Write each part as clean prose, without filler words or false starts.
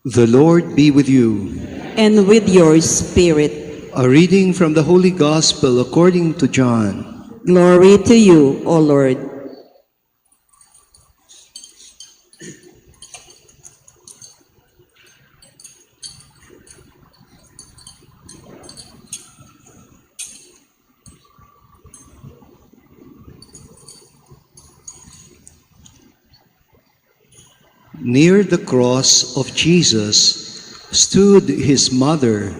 The Lord be with you. and with your spirit. A reading from the Holy Gospel according to John. Glory to you, O Lord. Near the cross of Jesus stood his mother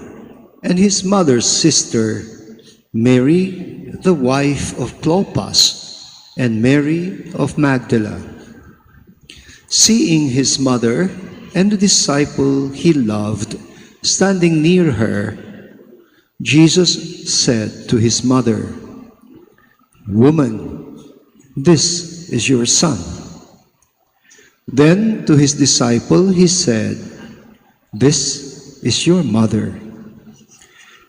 and his mother's sister, Mary, the wife of Clopas, and Mary of Magdala. Seeing his mother and the disciple he loved standing near her, Jesus said to his mother, "Woman, this is your son." Then to his disciple he said, "This is your mother."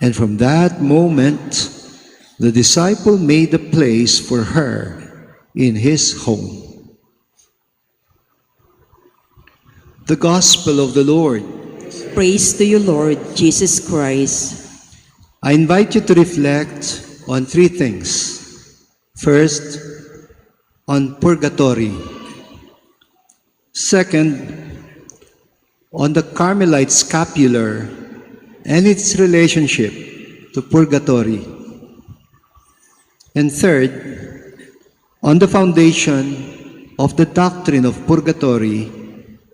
And from that moment, the disciple made a place for her in his home. The Gospel of the Lord. Praise to you, Lord Jesus Christ. I invite you to reflect on three things. First, on purgatory. Second, on the Carmelite scapular and its relationship to purgatory. And third, on the foundation of the doctrine of purgatory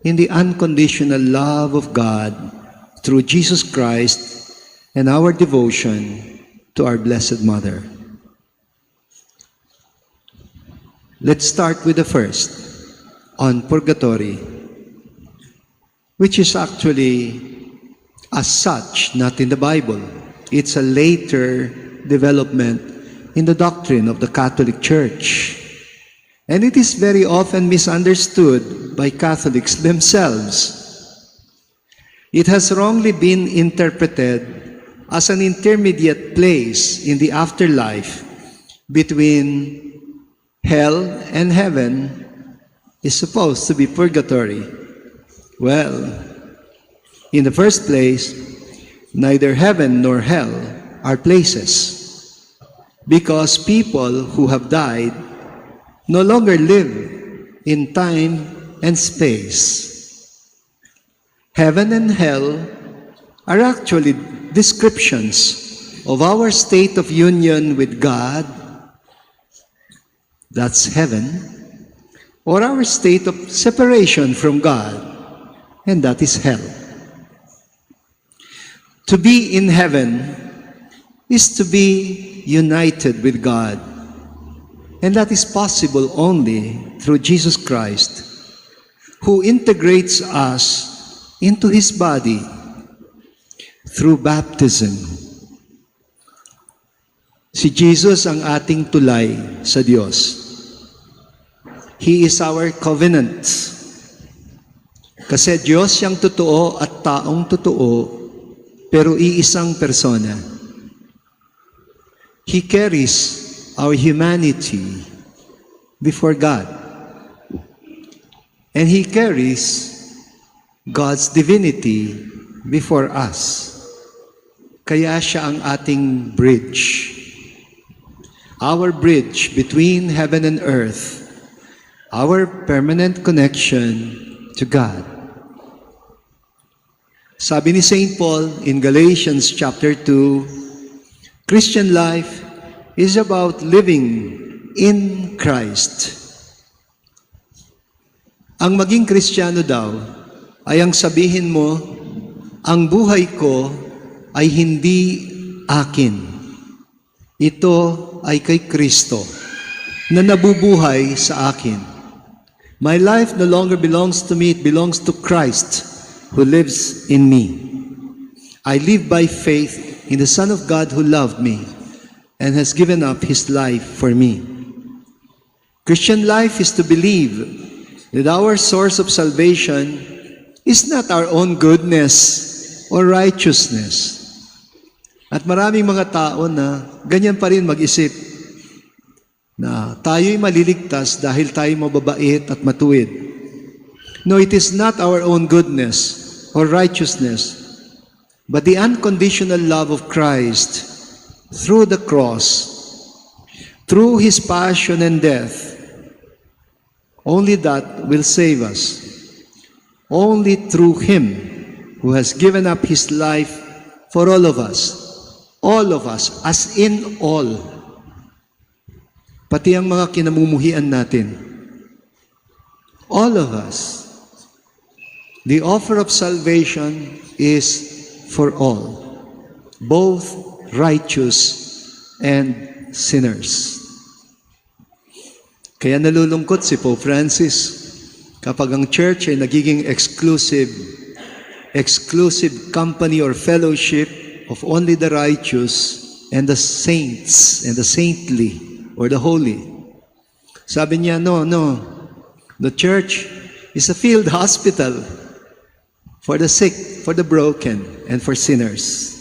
in the unconditional love of God through Jesus Christ and our devotion to our Blessed Mother. Let's start with the first, on purgatory, which is actually as such not in the Bible. It's a later development in the doctrine of the Catholic Church. And it is very often misunderstood by Catholics themselves. It has wrongly been interpreted as an intermediate place in the afterlife between hell and heaven is supposed to be purgatory. Well, in the first place, neither heaven nor hell are places, because people who have died no longer live in time and space. Heaven and hell are actually descriptions of our state of union with God, that's heaven, or our state of separation from God, and that is hell. To be in heaven is to be united with God, and that is possible only through Jesus Christ, who integrates us into His body through baptism. Si Jesus ang ating tulay sa Diyos. He is our covenant. Kasi Diyos siyang totoo at taong totoo, pero iisang persona. He carries our humanity before God. And He carries God's divinity before us. Kaya siya ang ating bridge. Our bridge between heaven and earth. Our permanent connection to God. Sabi ni St. Paul in Galatians chapter 2, Christian life is about living in Christ. Ang maging Kristiyano daw ay ang sabihin mo, ang buhay ko ay hindi akin. Ito ay kay Kristo na nabubuhay sa akin. My life no longer belongs to me, it belongs to Christ who lives in me. I live by faith in the Son of God who loved me and has given up His life for me. Christian life is to believe that our source of salvation is not our own goodness or righteousness. At maraming mga tao na ganyan pa rin mag-isip, na tayo'y maliligtas dahil tayo mababait at matuwid. No, it is not our own goodness or righteousness, but the unconditional love of Christ through the cross, through His passion and death. Only that will save us. Only through Him who has given up His life for all of us, as in all. Pati ang mga kinamumuhian natin. All of us. The offer of salvation is for all, both righteous and sinners. Kaya nalulungkot si Pope Francis kapag ang church ay nagiging exclusive company or fellowship of only the righteous and the saints and the saintly or the holy. Sabi niya, no. The church is a field hospital for the sick, for the broken, and for sinners.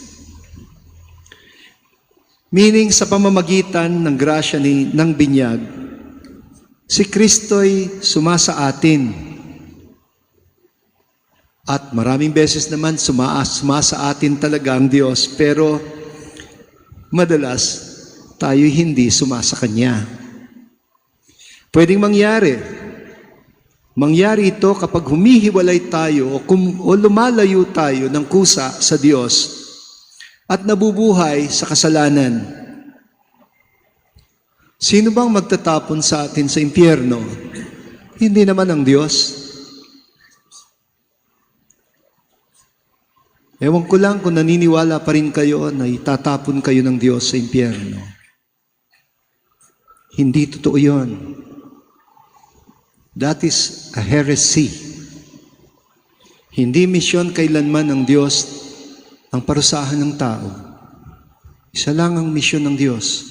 Meaning, sa pamamagitan ng grasya ng binyag, si Kristo'y sumasa atin. At maraming beses naman sumasa atin talaga ang Diyos, pero madalas tayo hindi sumasa Kanya. Pwedeng mangyari ito kapag humihiwalay tayo o lumalayo tayo ng kusa sa Diyos at nabubuhay sa kasalanan. Sino bang magtatapon sa atin sa impyerno? Hindi naman ang Diyos. Ewan ko lang kung naniniwala pa rin kayo na itatapon kayo ng Diyos sa impyerno. Hindi totoo yun. That is a heresy. Hindi misyon kailanman ng Diyos ang parusahan ng tao. Isa lang ang misyon ng Diyos,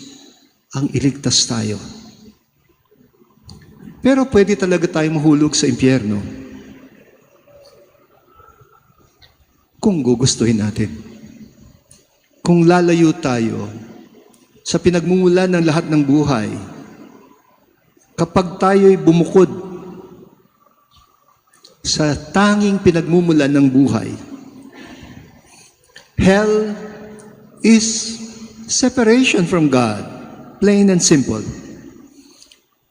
ang iligtas tayo. Pero pwede talaga tayo mahulog sa impyerno kung gugustuhin natin. Kung lalayo tayo sa pinagmumulan ng lahat ng buhay, kapag tayo'y bumukod sa tanging pinagmumulan ng buhay, hell is separation from God, plain and simple.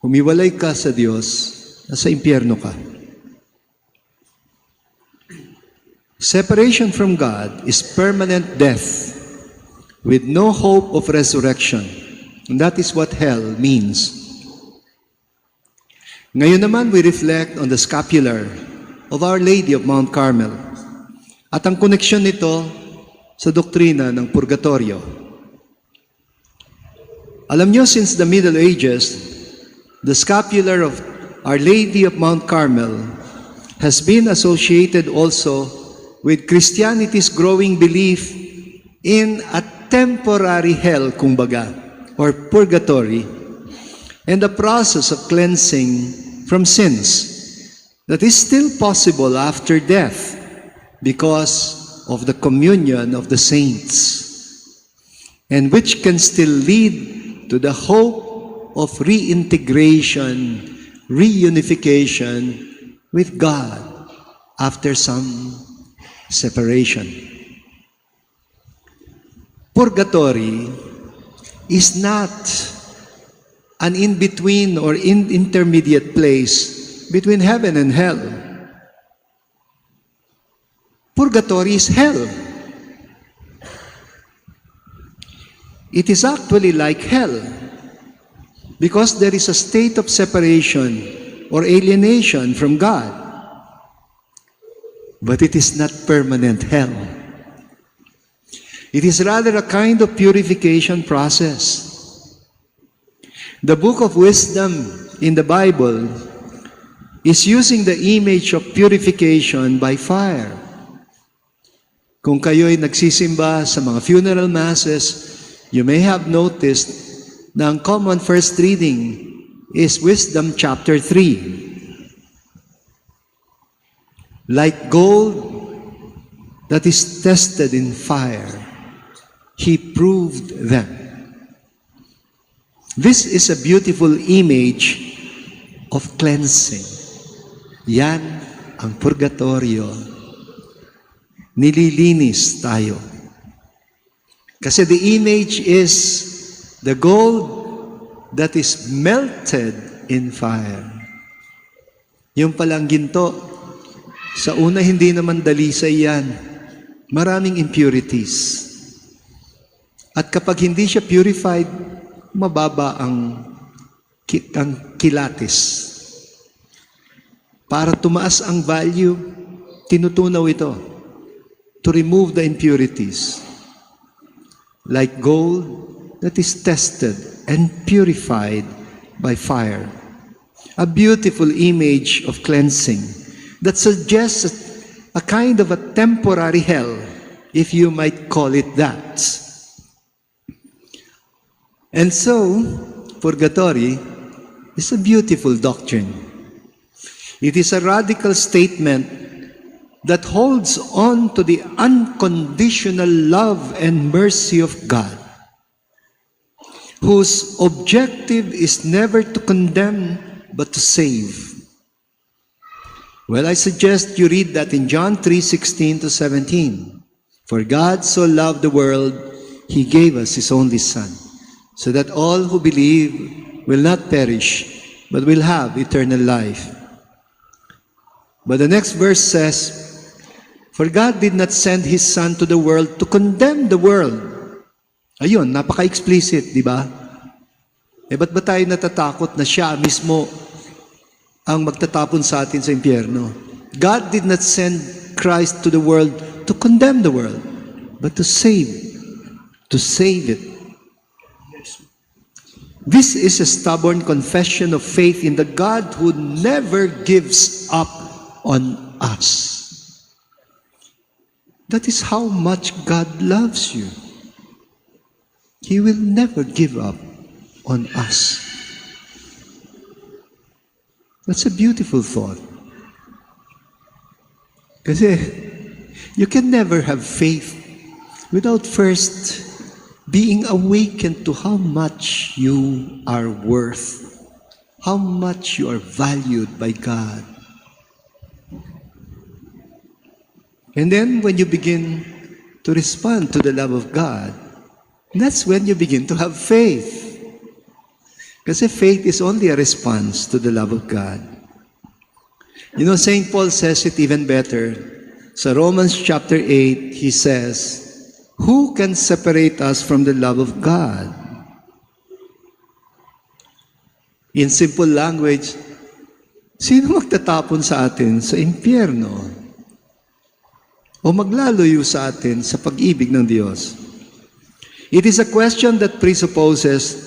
Humiwalay ka sa Diyos, nasa impyerno ka. Separation from God is permanent death with no hope of resurrection. And that is what hell means. Ngayon naman, we reflect on the scapular of Our Lady of Mount Carmel at ang koneksyon nito sa doktrina ng purgatorio. Alam nyo, since the Middle Ages, the scapular of Our Lady of Mount Carmel has been associated also with Christianity's growing belief in a temporary hell, kumbaga, or purgatory, and the process of cleansing from sins that is still possible after death because of the communion of the saints, and which can still lead to the hope of reintegration, reunification with God after some separation. Purgatory is not an in-between or intermediate place between heaven and hell. Purgatory is hell. It is actually like hell because there is a state of separation or alienation from God. But it is not permanent hell. It is rather a kind of purification process. The book of wisdom in the Bible is using the image of purification by fire. Kung kayo'y nagsisimba sa mga funeral masses, you may have noticed na ang common first reading is Wisdom chapter 3. Like gold that is tested in fire, He proved them. This is a beautiful image of cleansing. Yan ang purgatorio. nililinis tayo. Kasi the image is the gold that is melted in fire. Yung palang ginto, sa una hindi naman dalisay yan. Maraming impurities. At kapag hindi siya purified, mababa ang kilatis. Para tumaas ang value, tinutunaw ito to remove the impurities. Like gold that is tested and purified by fire. A beautiful image of cleansing that suggests a kind of a temporary hell, if you might call it that. And so, purgatory is a beautiful doctrine. It is a radical statement that holds on to the unconditional love and mercy of God, whose objective is never to condemn but to save. Well, I suggest you read that in John 3:16 to 17. For God so loved the world, He gave us His only Son, so that all who believe will not perish, but will have eternal life. But the next verse says, for God did not send His Son to the world to condemn the world. Ayun, napaka-explicit, di ba? Ba't ba tayo natatakot na siya mismo ang magtatapon sa atin sa impyerno? God did not send Christ to the world to condemn the world, but to save it. This is a stubborn confession of faith in the God who never gives up on us. That is how much God loves you. He will never give up on us. That's a beautiful thought. Kasi you can never have faith without first being awakened to how much you are worth, how much you are valued by God. And then when you begin to respond to the love of God, that's when you begin to have faith. Kasi faith is only a response to the love of God. You know, St. Paul says it even better. So Romans chapter 8, he says, who can separate us from the love of God? In simple language, sino magtatapon sa atin sa impyerno? O maglalayo sa atin sa pag-ibig ng Diyos? It is a question that presupposes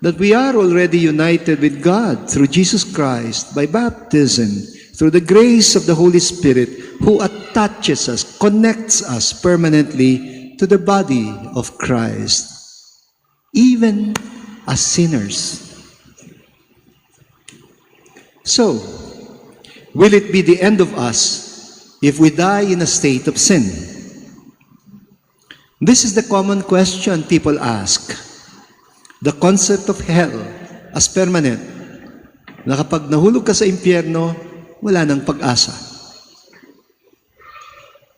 that we are already united with God through Jesus Christ by baptism, through the grace of the Holy Spirit who attaches us, connects us permanently to the body of Christ, even as sinners. So, will it be the end of us if we die in a state of sin? This is the common question people ask. The concept of hell as permanent, na kapag nahulog ka sa impyerno, wala nang pag-asa.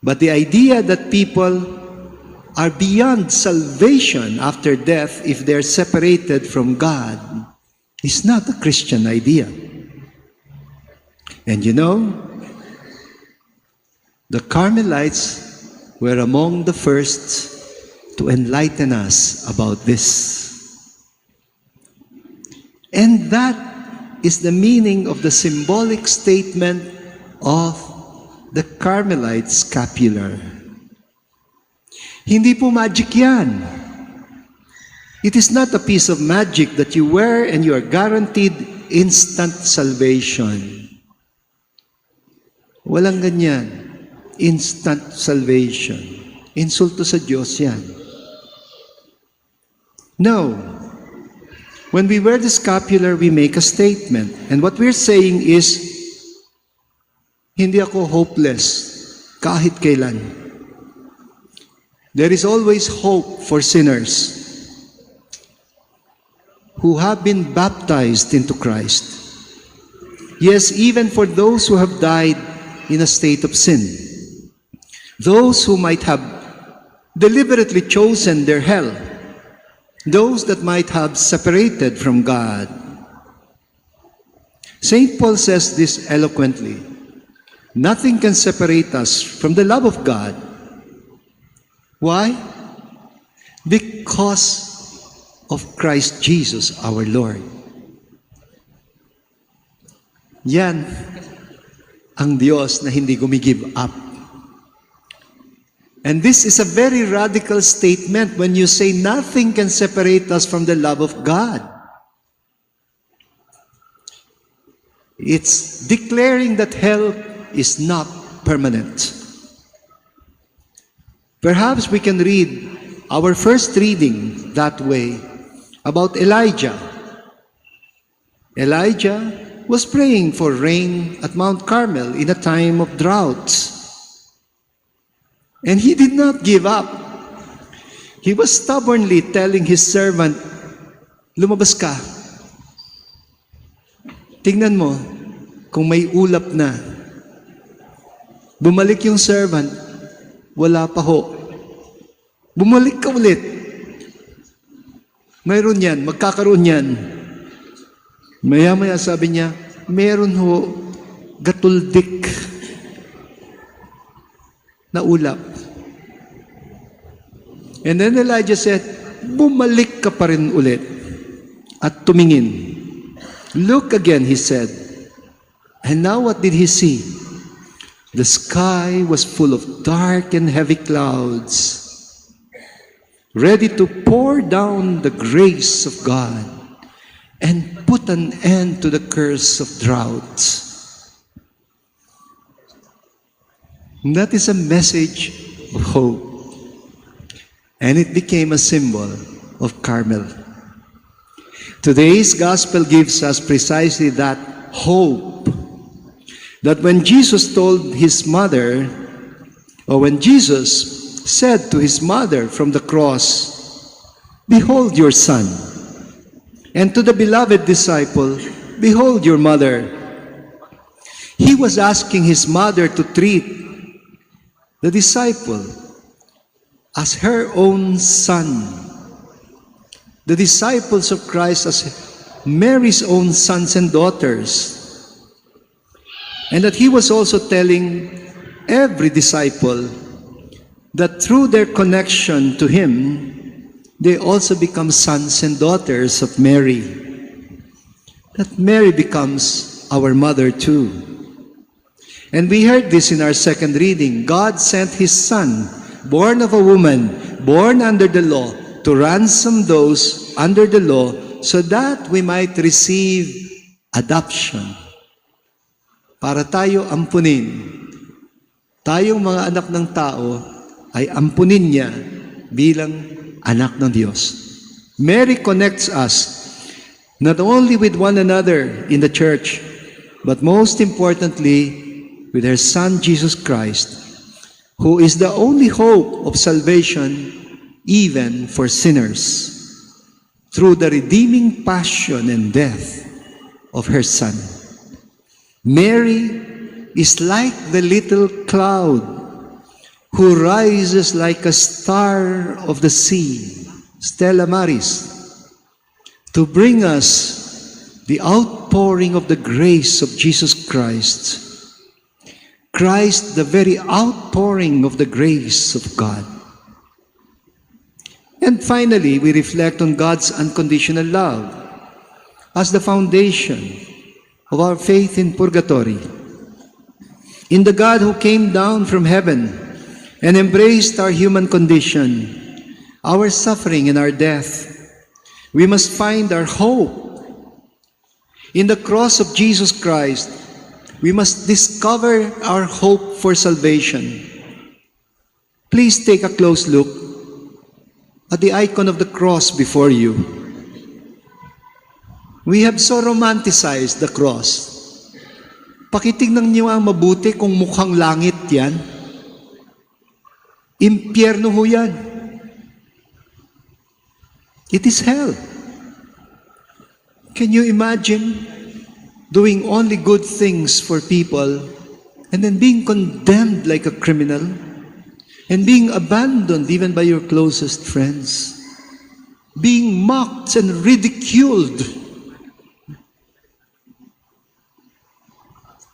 But the idea that people are beyond salvation after death if they're separated from God is not a Christian idea. And you know, the Carmelites were among the first to enlighten us about this. And that is the meaning of the symbolic statement of the Carmelite scapular. Hindi po magic yan. It is not a piece of magic that you wear and you are guaranteed instant salvation. Walang ganyan. Instant salvation. Insulto sa Diyos yan. No. When we wear the scapular, we make a statement. And what we're saying is, hindi ako hopeless kahit kailan. There is always hope for sinners who have been baptized into Christ. Yes, even for those who have died in a state of sin. those who might have deliberately chosen their hell, those that might have separated from God. St. Paul says this eloquently: nothing can separate us from the love of God. Why? Because of Christ Jesus our Lord. Yan ang Diyos na hindi gumigive up. And this is a very radical statement when you say nothing can separate us from the love of God. It's declaring that hell is not permanent. Perhaps we can read our first reading that way about Elijah. Elijah was praying for rain at Mount Carmel in a time of drought. And he did not give up. He was stubbornly telling his servant, lumabas ka. Tingnan mo kung may ulap na. Bumalik yung servant, wala pa ho. Bumalik ka ulit. Mayroon yan, magkakaroon yan. Maya-maya sabi niya, meron ho, gatuldik na ulap. And then Elijah said, bumalik ka pa rin ulit at tumingin. Look again, he said. And now what did he see? The sky was full of dark and heavy clouds, ready to pour down the grace of God and put an end to the curse of drought. That is a message of hope. And it became a symbol of Carmel. Today's gospel gives us precisely that hope. That when Jesus told his mother, or when Jesus said to his mother from the cross, behold your son. And to the beloved disciple, behold your mother. He was asking his mother to treat the disciple as her own son. The disciples of Christ as Mary's own sons and daughters. And that he was also telling every disciple that through their connection to him, they also become sons and daughters of Mary. That Mary becomes our mother too. And we heard this in our second reading. God sent his son, born of a woman, born under the law, to ransom those under the law so that we might receive adoption. Para tayo ampunin. Tayong mga anak ng tao ay ampunin niya bilang anak ng Diyos. Mary connects us not only with one another in the church, but most importantly with her Son Jesus Christ, who is the only hope of salvation even for sinners, through the redeeming passion and death of her Son. Mary is like the little cloud who rises like a star of the sea, Stella Maris, to bring us the outpouring of the grace of Jesus Christ. Christ, the very outpouring of the grace of God. And finally, we reflect on God's unconditional love as the foundation of our faith in purgatory. In the God who came down from heaven and embraced our human condition, our suffering and our death, we must find our hope. In the cross of Jesus Christ, we must discover our hope for salvation. Please take a close look at the icon of the cross before you. We have so romanticized the cross. Pakitignan niyo ang mabuti kung mukhang langit yan. Impyerno ho yan. It is hell. Can you imagine doing only good things for people and then being condemned like a criminal? and being abandoned even by your closest friends, being mocked and ridiculed.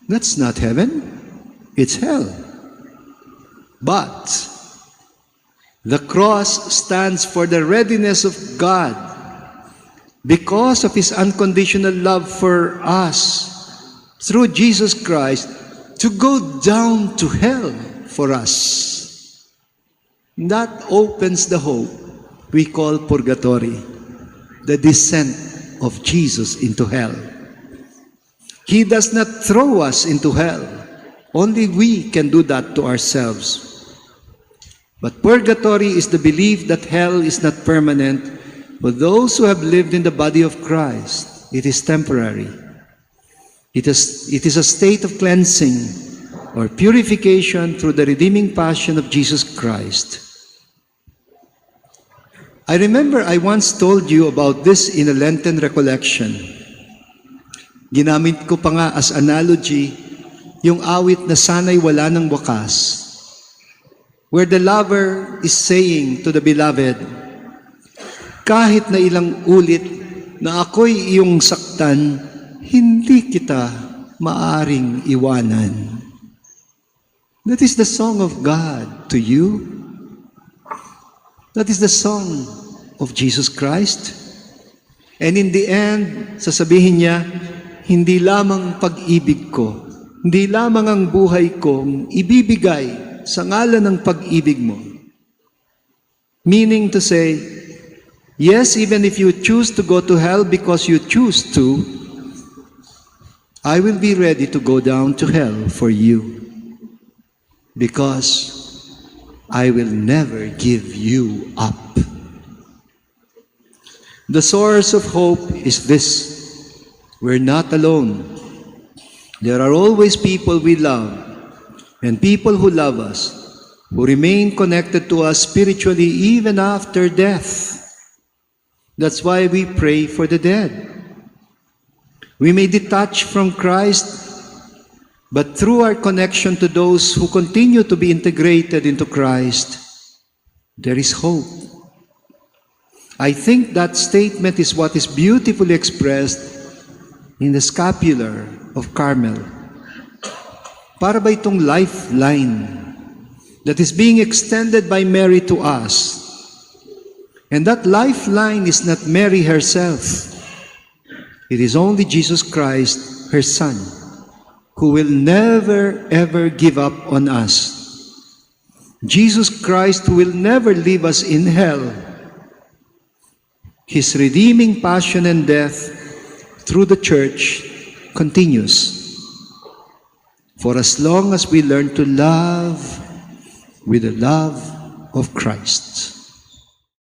That's not heaven, it's hell. But the cross stands for the readiness of God because of His unconditional love for us through Jesus Christ to go down to hell for us. That opens the hope we call purgatory, the descent of Jesus into hell. He does not throw us into hell. Only we can do that to ourselves. But purgatory is the belief that hell is not permanent for those who have lived in the body of Christ. It is temporary. It is a state of cleansing or purification through the redeeming passion of Jesus Christ. I remember I once told you about this in a Lenten recollection. Ginamit ko pa nga as analogy yung awit na sana'y wala ng wakas, where the lover is saying to the beloved, kahit na ilang ulit na ako'y iyong saktan, hindi kita maaring iwanan. That is the song of God to you. That is the song of Jesus Christ. And in the end, sasabihin niya, hindi lamang pag-ibig ko, hindi lamang ang buhay kong ibibigay sa ngalan ng pag-ibig mo. Meaning to say, yes, even if you choose to go to hell because you choose to, I will be ready to go down to hell for you because I will never give you up. The source of hope is this: we're not alone. There are always people we love and people who love us, who remain connected to us spiritually even after death. That's why we pray for the dead. We may detach from Christ, but through our connection to those who continue to be integrated into Christ, there is hope. I think that statement is what is beautifully expressed in the scapular of Carmel. Para ba itong lifeline that is being extended by Mary to us? And that lifeline is not Mary herself. It is only Jesus Christ, her Son, who will never ever give up on us. Jesus Christ, who will never leave us in hell. His redeeming passion and death through the church continues for as long as we learn to love with the love of Christ.